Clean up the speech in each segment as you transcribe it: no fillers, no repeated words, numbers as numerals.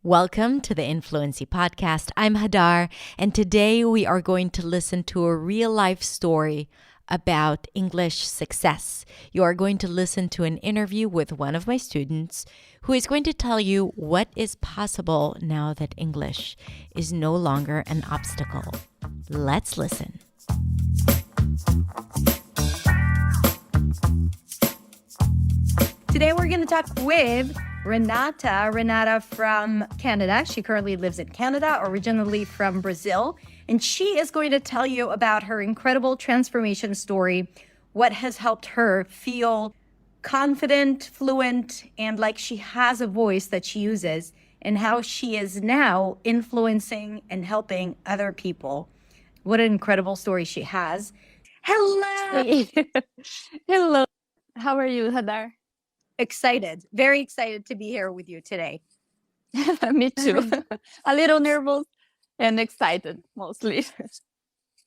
Welcome to the Influency Podcast. I'm Hadar, and today we are going to listen to a real-life story about English success. You are going to listen to an interview with one of my students who is going to tell you what is possible now that English is no longer an obstacle. Let's listen. Today we're going to talk with Renata from Canada. She currently lives in Canada, originally from Brazil. And she is going to tell you about her incredible transformation story, what has helped her feel confident, fluent, and like she has a voice that she uses, and how she is now influencing and helping other people. What an incredible story she has. Hello! Hey. Hello. How are you, Hadar? Excited, very excited to be here with you today. Me too. A little nervous and excited, mostly.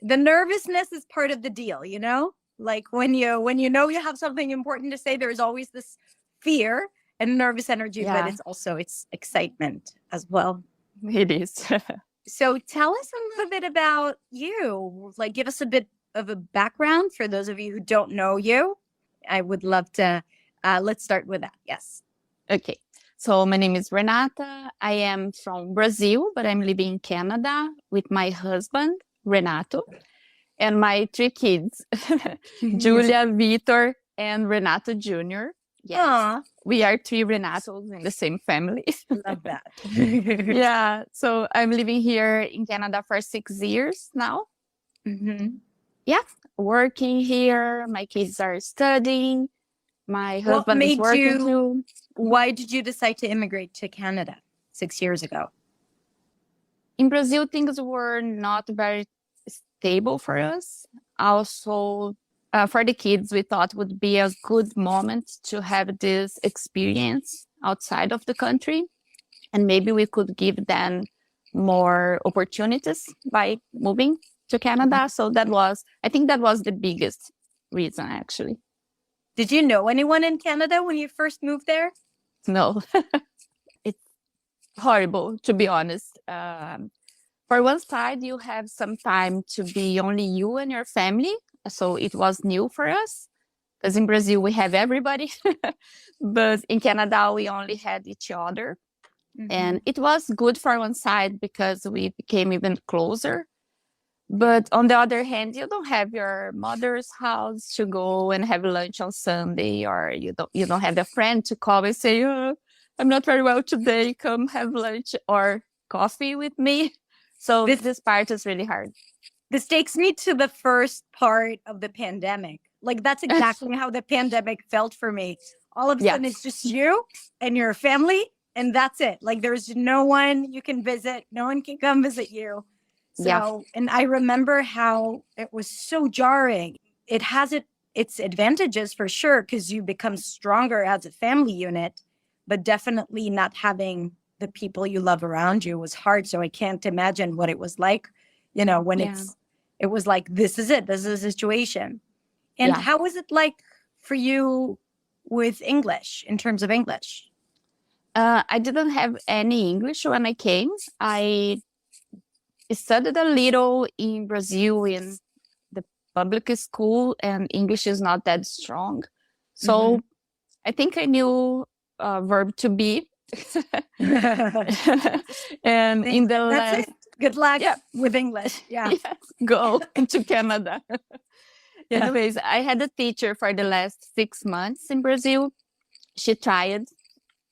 The nervousness is part of the deal, you know? Like when you know you have something important to say, there's always this fear and nervous energy, but it's excitement as well. It is. So tell us a little bit about you. Like, give us a bit of a background for those of you who don't know you. I would love to. Let's start with that. Yes. Okay. So my name is Renata. I am from Brazil, but I'm living in Canada with my husband, Renato, and my 3 kids, Julia, Vitor, and Renato Jr. Yes. Aww. We are 3 Renatos in the same family. Love that. Yeah. So I'm living here in Canada for 6 years now. Mm-hmm. Yeah. Working here. My kids are studying. My husband is working too. Why did you decide to immigrate to Canada 6 years ago? In Brazil, things were not very stable for us. Also, for the kids, we thought would be a good moment to have this experience outside of the country. And maybe we could give them more opportunities by moving to Canada. So I think that was the biggest reason, actually. Did you know anyone in Canada when you first moved there? No, it's horrible, to be honest. For one side, you have some time to be only you and your family. So it was new for us, because in Brazil, we have everybody. But in Canada, we only had each other. Mm-hmm. And it was good for one side because we became even closer. But on the other hand, you don't have your mother's house to go and have lunch on Sunday, or you don't have a friend to call and say, oh, I'm not very well today, come have lunch or coffee with me. So this part is really hard. This takes me to the first part of the pandemic. Like, that's exactly how the pandemic felt for me. All of a sudden, it's just you and your family, and that's it. Like, there's no one you can visit. No one can come visit you. So, and I remember how it was so jarring. It has its advantages for sure, because you become stronger as a family unit, but definitely not having the people you love around you was hard. So I can't imagine what it was like, you know, when it was like, this is it, this is the situation. And how was it like for you with English, in terms of English? I didn't have any English when I came. I studied a little in Brazil in the public school, and English is not that strong. So I think I knew verb to be. And in the last... Good luck with English. Yeah. Go into Canada. Anyways, I had a teacher for the last 6 months in Brazil. She tried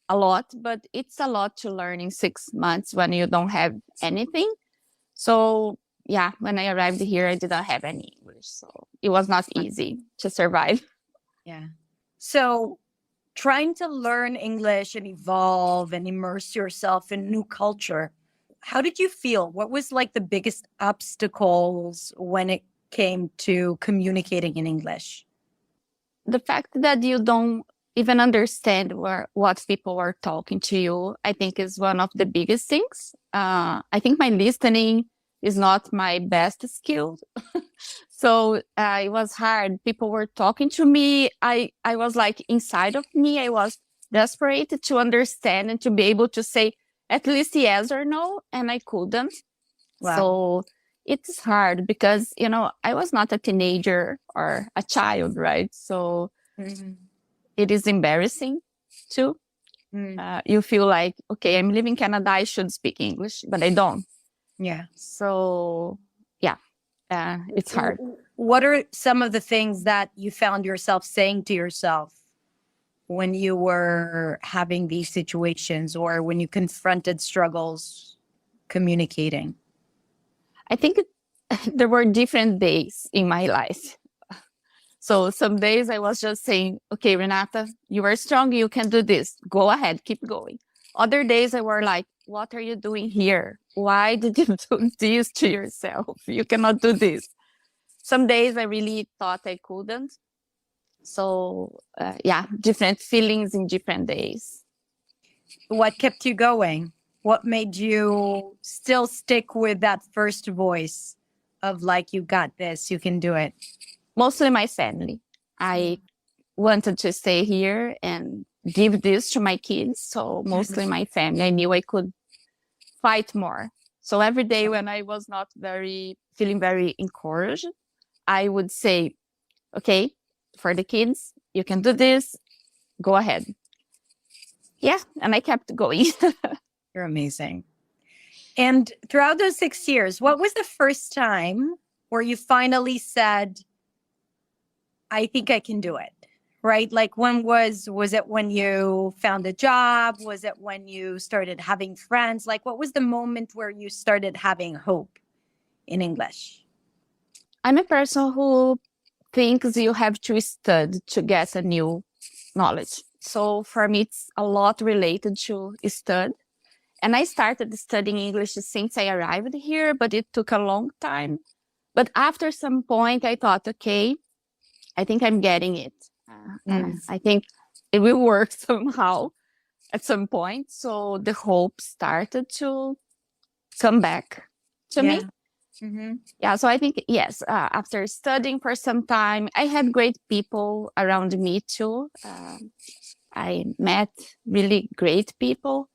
a lot, but it's a lot to learn in 6 months when you don't have anything. So, when I arrived here, I didn't have any English. So it was not easy to survive. Yeah. So trying to learn English and evolve and immerse yourself in new culture, how did you feel? What was like the biggest obstacles when it came to communicating in English? The fact that you don't even understand what people are talking to you, I think is one of the biggest things. I think my listening is not my best skill. So it was hard. People were talking to me. I was like, inside of me, I was desperate to understand and to be able to say, at least yes or no, and I couldn't. Wow. So it's hard because, I was not a teenager or a child, right? So it is embarrassing too. You feel like, okay, I'm living in Canada, I should speak English, but I don't. Yeah. So, yeah, it's hard. What are some of the things that you found yourself saying to yourself when you were having these situations or when you confronted struggles communicating? I think there were different days in my life. So some days I was just saying, okay, Renata, you are strong. You can do this. Go ahead. Keep going. Other days I were like, what are you doing here? Why did you do this to yourself? You cannot do this. Some days I really thought I couldn't. So different feelings in different days. What kept you going? What made you still stick with that first voice of like, you got this, you can do it? Mostly my family. I wanted to stay here and give this to my kids. So mostly my family. I knew I could fight more. So every day when I was not feeling very encouraged, I would say, okay, for the kids, you can do this. Go ahead. Yeah. And I kept going. You're amazing. And throughout those 6 years, what was the first time where you finally said, I think I can do it, right? Like when was it when you found a job? Was it when you started having friends? Like what was the moment where you started having hope in English? I'm a person who thinks you have to study to get a new knowledge. So for me, it's a lot related to study. And I started studying English since I arrived here, but it took a long time. But after some point, I thought, okay, I think I'm getting it. I think it will work somehow at some point. So the hope started to come back to me. Yeah, so I think, yes, after studying for some time, I had great people around me too. I met really great people.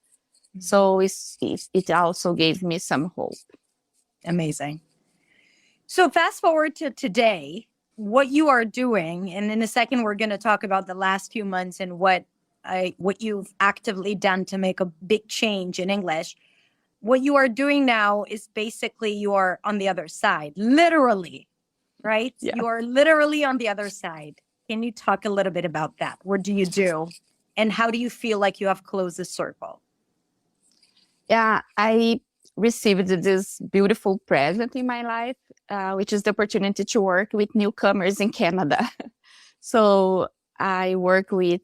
So it also gave me some hope. Amazing. So fast forward to today, what you are doing, and in a second we're going to talk about the last few months and what you've actively done to make a big change in English. What you are doing now is basically you are on the other side, literally, right? Yeah. You are literally on the other side. Can you talk a little bit about that? What do you do? And how do you feel like you have closed the circle? Yeah, I received this beautiful present in my life, which is the opportunity to work with newcomers in Canada. So I work with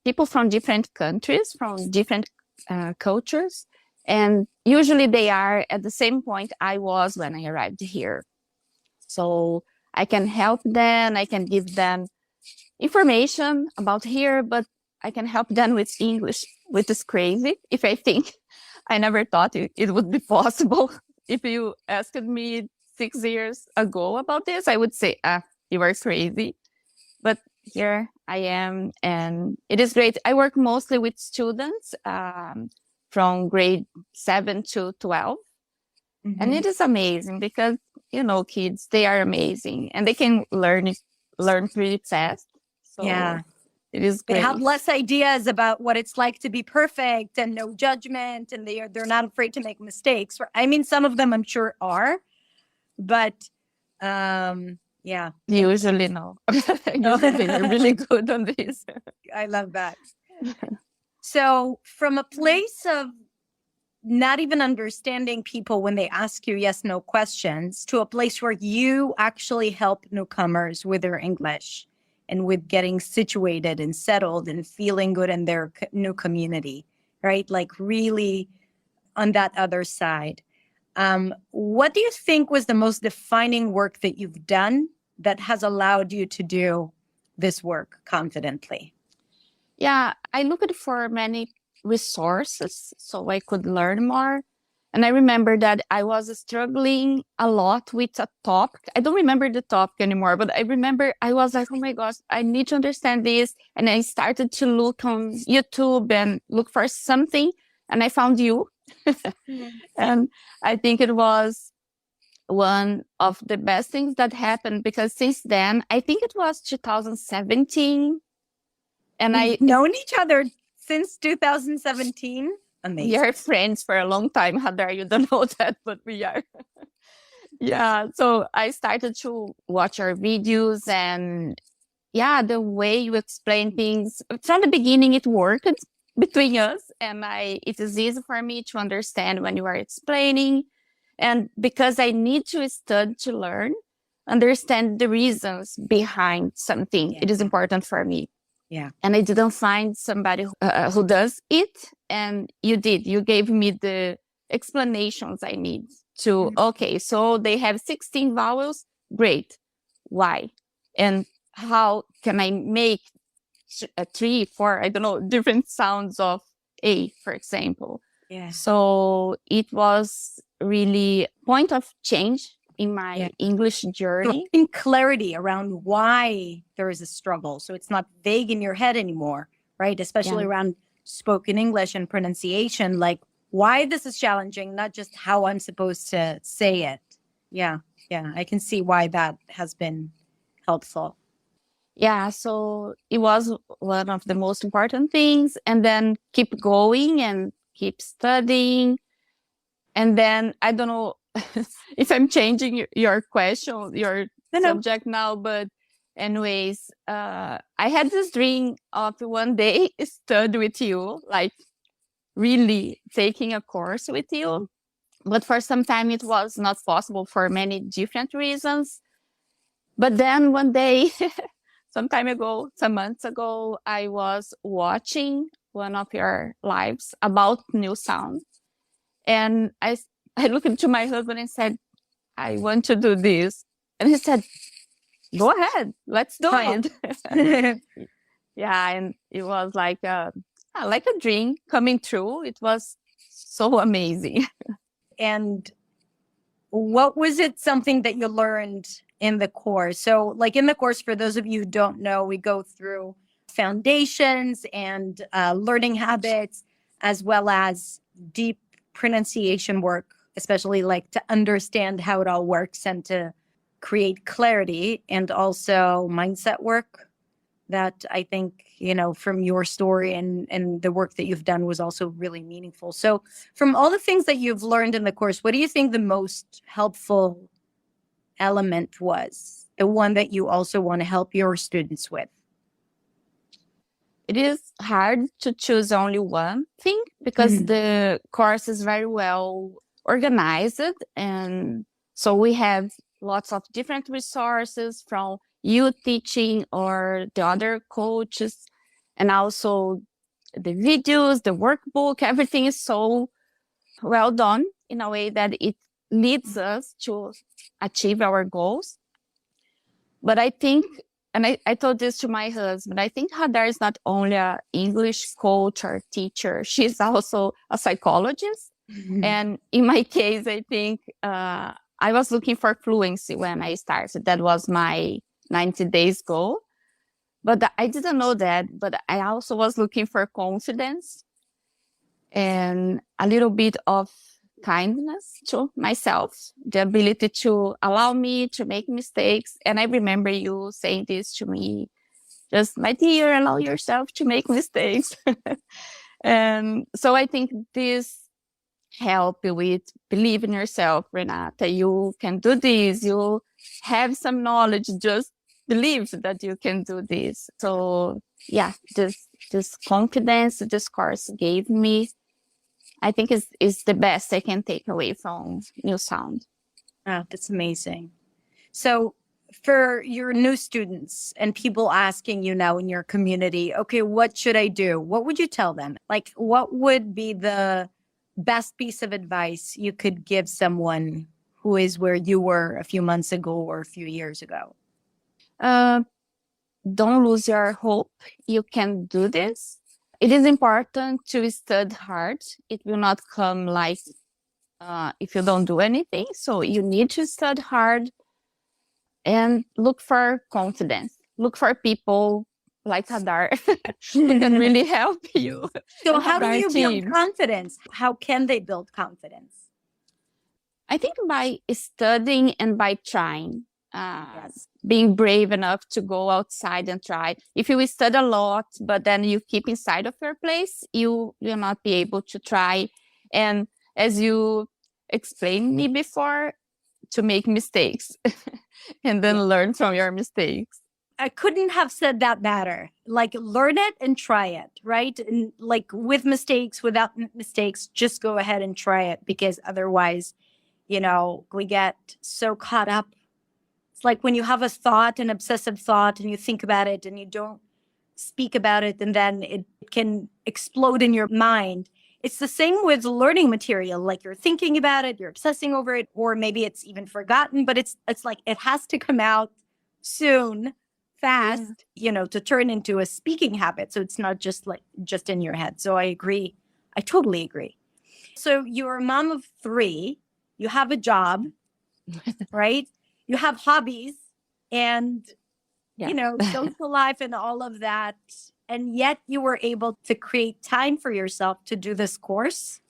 people from different countries, from different cultures. And usually they are at the same point I was when I arrived here. So I can help them, I can give them information about here, but I can help them with English, which is crazy. If I think, I never thought it would be possible. If you asked me 6 years ago about this, I would say, you are crazy. But here I am, and it is great. I work mostly with students from grade 7 to 12. And it is amazing because, kids, they are amazing and they can learn pretty fast. So yeah. It is great. They have less ideas about what it's like to be perfect and no judgment, and they're not afraid to make mistakes. I mean, some of them I'm sure are, but yeah. Usually no. Usually they're really good on this. I love that. So from a place of not even understanding people when they ask you yes, no questions, to a place where you actually help newcomers with their English and with getting situated and settled and feeling good in their new community, right? Like really on that other side. What do you think was the most defining work that you've done that has allowed you to do this work confidently? Yeah, I looked for many resources so I could learn more. And I remember that I was struggling a lot with a topic. I don't remember the topic anymore, but I remember I was like, oh my gosh, I need to understand this. And I started to look on YouTube and look for something. And I found you. And I think it was one of the best things that happened, because since then, I think it was 2017, and We've known each other since 2017. Amazing. We are friends for a long time, Hadar. You don't know that, but we are. Yeah. So I started to watch your videos, and yeah, the way you explain things from the beginning, it worked between us, and it is easy for me to understand when you are explaining. And because I need to study to learn, understand the reasons behind something, it is important for me. Yeah. And I didn't find somebody who does it. And you did. You gave me the explanations I need to, okay, so they have 16 vowels. Great. Why? And how can I make 3, 4, I don't know, different sounds of A, for example? Yeah. So it was really a point of change in my English journey. In clarity around why there is a struggle. So it's not vague in your head anymore, right? Especially around spoken English and pronunciation, like why this is challenging, not just how I'm supposed to say it. Yeah. Yeah. I can see why that has been helpful. Yeah. So it was one of the most important things. And then keep going and keep studying. And then I don't know if I'm changing your question, your subject now, but anyways, I had this dream of one day study with you, like really taking a course with you. But for some time it was not possible for many different reasons. But then one day, some months ago, I was watching one of your lives about new sound. And I looked into my husband and said, I want to do this. And he said, go ahead, let's do it. Yeah, and it was like a dream coming true. It was so amazing. And what was it, something that you learned in the course? So like in the course, for those of you who don't know, we go through foundations and learning habits, as well as deep pronunciation work, especially like to understand how it all works and to create clarity, and also mindset work that I think, you know, from your story and the work that you've done was also really meaningful. So from all the things that you've learned in the course, what do you think the most helpful element was? The one that you also want to help your students with? It is hard to choose only one thing, because the course is very well organized. And so we have lots of different resources from you teaching or the other coaches, and also the videos, the workbook, everything is so well done in a way that it leads us to achieve our goals. But I think, and I told this to my husband, I think Hadar is not only an English coach or teacher, she's also a psychologist. And in my case, I think I was looking for fluency when I started. That was my 90 days goal. But I didn't know that. But I also was looking for confidence and a little bit of kindness to myself, the ability to allow me to make mistakes. And I remember you saying this to me, just, my dear, allow yourself to make mistakes. And so I think this help you with believe in yourself, Renata. You can do this. You have some knowledge. Just believe that you can do this. So yeah, this confidence this course gave me, I think is the best I can take away from New Sound. Oh, that's amazing. So for your new students and people asking you now in your community, okay, what should I do? What would you tell them? Like, what would be the best piece of advice you could give someone who is where you were a few months ago or a few years ago? Don't lose your hope. You can do this. It is important to study hard. It will not come like if you don't do anything. So you need to study hard and look for confidence. Look for people like Hadar who can really help you. So And how do Hadar you build team. confidence? How can they build confidence? I think by studying and by trying, Yes. being brave enough to go outside and try. If you study a lot, but then you keep inside of your place, you will not be able to try. And as you explained me before, to make mistakes and then learn from your mistakes. I couldn't have said that better. Like, learn it and try it, right? And like, with mistakes, without mistakes, just go ahead and try it, because otherwise, we get so caught up. It's like when you have a thought, an obsessive thought, and you think about it and you don't speak about it, and then it can explode in your mind. It's the same with learning material. Like, you're thinking about it, you're obsessing over it, or maybe it's even forgotten, but it's like it has to come out soon, fast, to turn into a speaking habit. So it's not just in your head. So I agree. I totally agree. So you're a mom of 3, you have a job, right? You have hobbies and, social life and all of that. And yet you were able to create time for yourself to do this course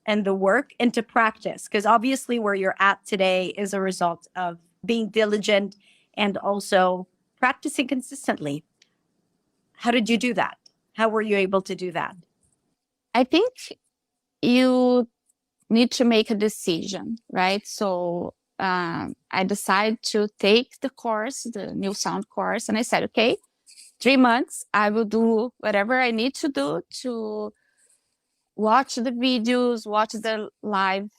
and the work and to practice. Because obviously where you're at today is a result of being diligent and also practicing consistently. How did you do that? How were you able to do that? I think you need to make a decision, right? So I decided to take the course, the New Sound course, and I said, okay, 3 months, I will do whatever I need to do to watch the videos, watch the live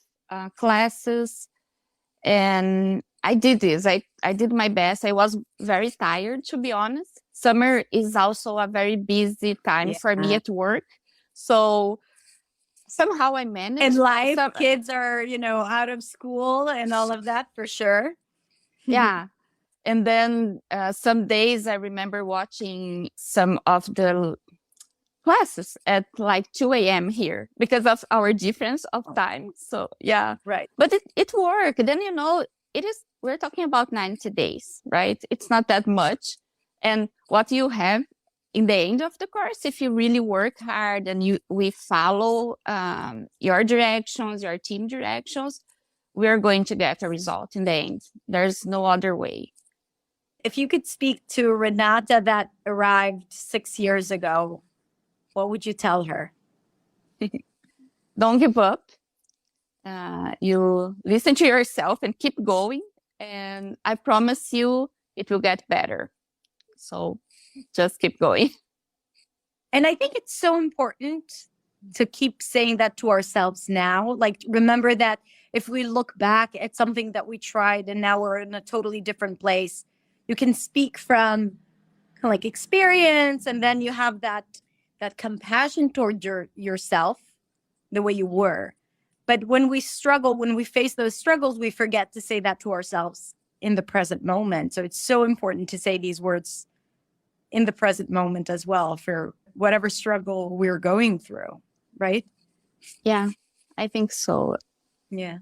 classes. And I did this. I did my best. I was very tired, to be honest. Summer is also a very busy time for me at work. So somehow I managed. And life, kids are, out of school and all of that, for sure. Yeah. And then some days I remember watching some of the classes at like 2 a.m. here because of our difference of time. So yeah. Right. But it worked. Then, we're talking about 90 days, right? It's not that much. And what you have in the end of the course, if you really work hard and we follow your directions, your team directions, we're going to get a result in the end. There's no other way. If you could speak to Renata that arrived 6 years ago, what would you tell her? Don't give up. You listen to yourself and keep going. And I promise you, it will get better. So just keep going. And I think it's so important to keep saying that to ourselves now. Like, remember that if we look back at something that we tried and now we're in a totally different place, you can speak from kind of like experience, and then you have that compassion toward yourself, the way you were. But when we struggle, when we face those struggles, we forget to say that to ourselves in the present moment. So it's so important to say these words in the present moment as well for whatever struggle we're going through, right? Yeah, I think so. Yeah.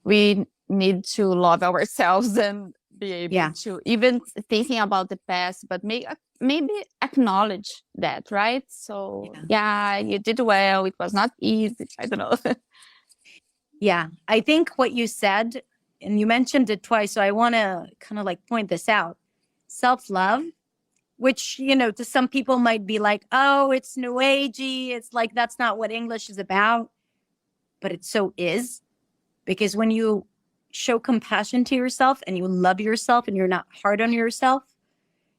We need to love ourselves and be able to, even thinking about the past, but maybe acknowledge that, right? So yeah, you did well. It was not easy. I don't know. Yeah, I think what you said, and you mentioned it twice, so I want to kind of like point this out. Self-love, which, to some people might be like, oh, it's new agey. It's like, that's not what English is about. But it so is, because when you show compassion to yourself and you love yourself and you're not hard on yourself,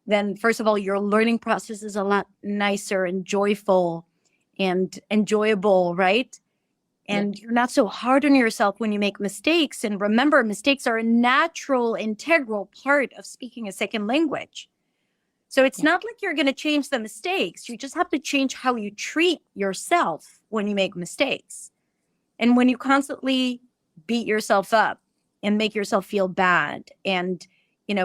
then first of all, your learning process is a lot nicer and joyful and enjoyable, right? And you're not so hard on yourself when you make mistakes. And remember, mistakes are a natural, integral part of speaking a second language. So it's not like you're going to change the mistakes. You just have to change how you treat yourself when you make mistakes. And when you constantly beat yourself up and make yourself feel bad and,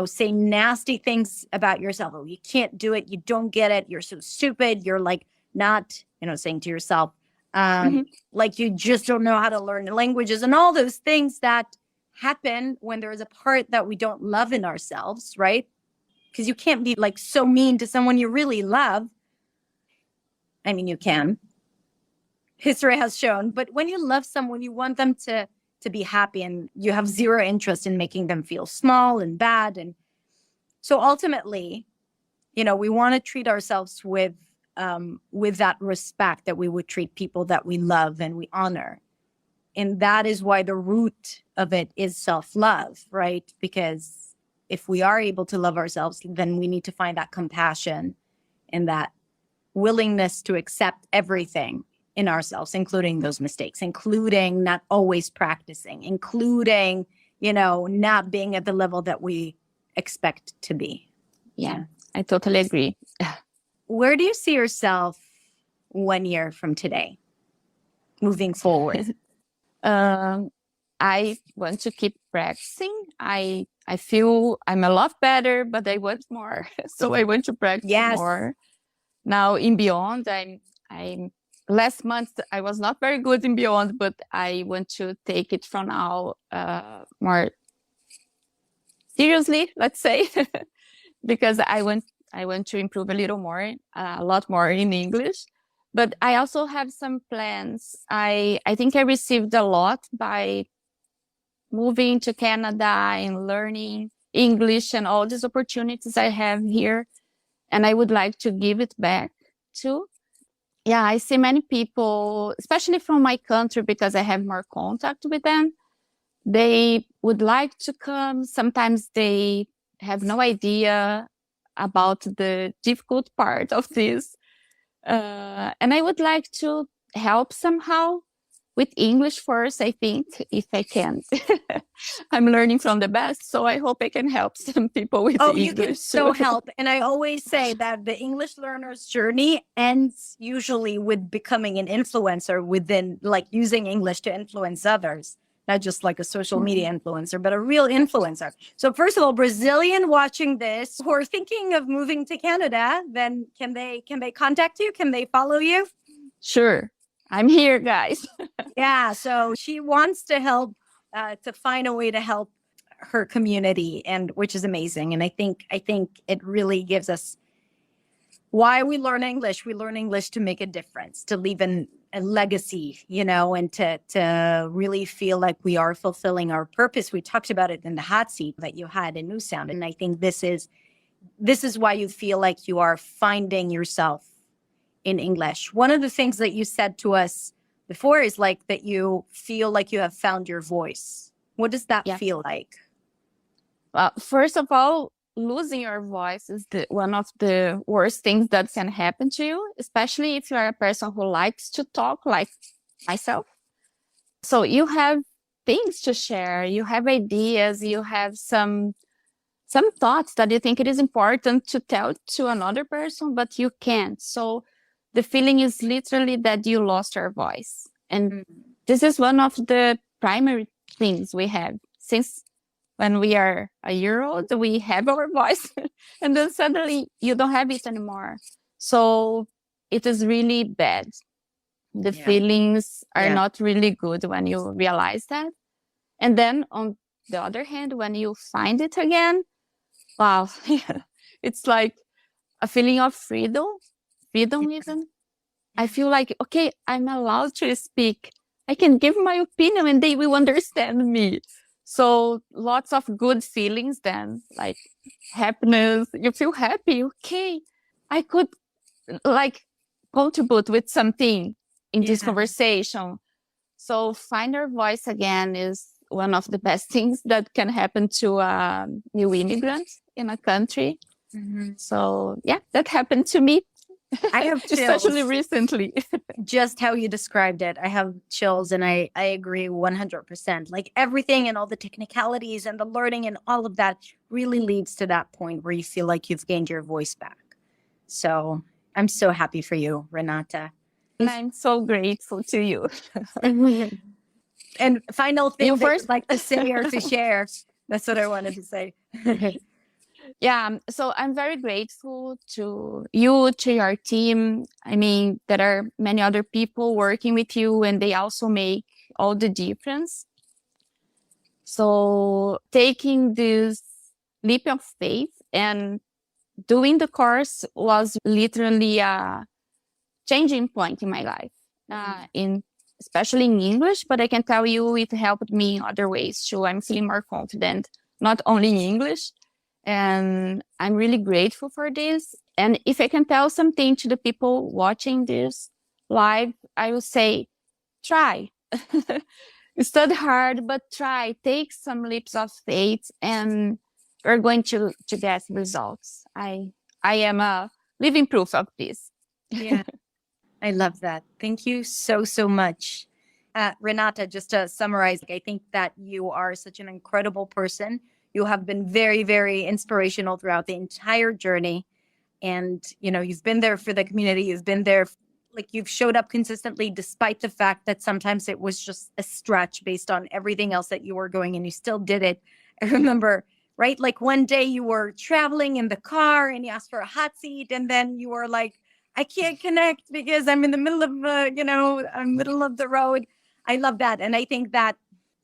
say nasty things about yourself. Oh, you can't do it. You don't get it. You're so stupid. You're like not, saying to yourself, like you just don't know how to learn the languages and all those things that happen when there is a part that we don't love in ourselves, right? because you can't be like so mean to someone you really love. I mean, you can. History has shown, but when you love someone, you want them to be happy, and you have zero interest in making them feel small and bad. And so ultimately, you know, we want to treat ourselves with that respect that we would treat people that we love and we honor. And that is why the root of it is self-love, right? Because if we are able to love ourselves, then we need to find that compassion and that willingness to accept everything in ourselves, including those mistakes, including not always practicing, including, you know, not being at the level that we expect to be. Yeah, I totally agree. Where do you see yourself 1 year from today, moving forward? I want to keep practicing. I feel I'm a lot better, but I want more. So I want to practice more. Now in Beyond, I'm last month I was not very good in Beyond, but I want to take it from now more seriously, let's say, because I want to improve a little more, a lot more in English. But I also have some plans. I think I received a lot by moving to Canada and learning English and all these opportunities I have here. And I would like to give it back too. Yeah, I see many people, especially from my country, because I have more contact with them. They would like to come. Sometimes they have no idea about the difficult part of this. And I would like to help somehow with English first, I think, if I can. I'm learning from the best, so I hope I can help some people with English. You can so help. And I always say that the English learner's journey ends usually with becoming an influencer within, like using English to influence others. Not just like a social media influencer, but a real influencer. So first of all, Brazilian watching this who are thinking of moving to Canada, then can they contact you? Can they follow you? Sure. I'm here, guys. Yeah. So she wants to help, to find a way to help her community, and which is amazing. And I think it really gives us why we learn English. We learn English to make a difference, to leave a legacy, you know, and to really feel like we are fulfilling our purpose. We talked about it in the hot seat that you had in New Sound. And I think this is why you feel like you are finding yourself in English. One of the things that you said to us before is like that you feel like you have found your voice. What does that feel like? First of all, losing your voice is one of the worst things that can happen to you, especially if you are a person who likes to talk, like myself. So you have things to share, you have ideas, you have some thoughts that you think it is important to tell to another person, but you can't. So the feeling is literally that you lost your voice. And this is one of the primary things we have. Since when we are a year old, we have our voice, and then suddenly you don't have it anymore. So it is really bad. The feelings are not really good when you realize that. And then on the other hand, when you find it again, wow, it's like a feeling of freedom even. I feel like, okay, I'm allowed to speak. I can give my opinion and they will understand me. So lots of good feelings then, like happiness. You feel happy. Okay, I could like contribute with something in this conversation. So find our voice again is one of the best things that can happen to a new immigrant in a country. So yeah, that happened to me. I have chills. Especially recently. Just how you described it, I have chills, and I agree 100%. Like everything and all the technicalities and the learning and all of that really leads to that point where you feel like you've gained your voice back. So I'm so happy for you, Renata. And I'm so grateful to you. And final thing you first like to say or to share. That's what I wanted to say. Yeah, so I'm very grateful to you, to your team. I mean, there are many other people working with you, and they also make all the difference. So taking this leap of faith and doing the course was literally a changing point in my life, especially in English, but I can tell you it helped me in other ways too. I'm feeling more confident, not only in English, and I'm really grateful for this. And if I can tell something to the people watching this live, I will say, try. Study hard, but try. Take some leaps of faith, and you're going to get results. I am a living proof of this. Yeah, I love that. Thank you so, so much. Renata, just to summarize, I think that you are such an incredible person. You have been very, very inspirational throughout the entire journey. And, you've been there for the community. You've been there, like you've showed up consistently, despite the fact that sometimes it was just a stretch based on everything else that you were going, and you still did it. I remember, right? Like one day you were traveling in the car and you asked for a hot seat, and then you were like, I can't connect because I'm in the middle of, middle of the road. I love that. And I think that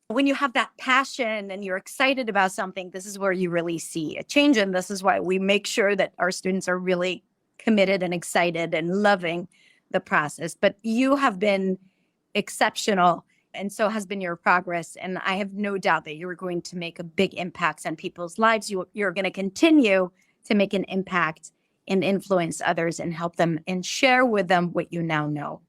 when you have that passion and you're excited about something, this is where you really see a change. And this is why we make sure that our students are really committed and excited and loving the process. But you have been exceptional, and so has been your progress. And I have no doubt that you're going to make a big impact on people's lives. You're going to continue to make an impact and influence others and help them and share with them what you now know.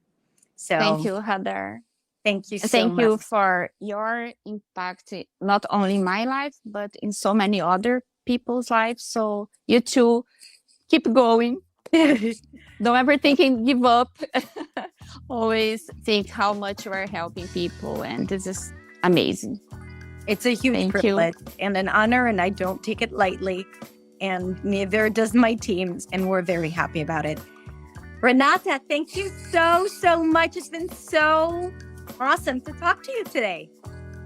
So thank you, Heather. Thank you so Thank much. you for your impact, not only in my life, but in so many other people's lives. So you too, keep going. Don't ever think and give up. Always think how much you are helping people. And this is amazing. It's a huge privilege and an honor, and I don't take it lightly. And neither does my team. And we're very happy about it. Renata, thank you so, so much. It's been so awesome to talk to you today.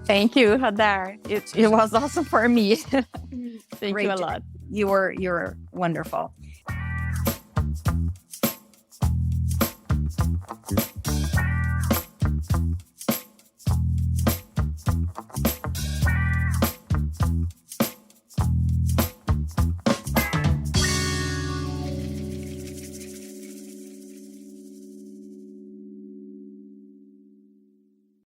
Thank you, Hadar. It was awesome for me. Thank you a lot. You're wonderful.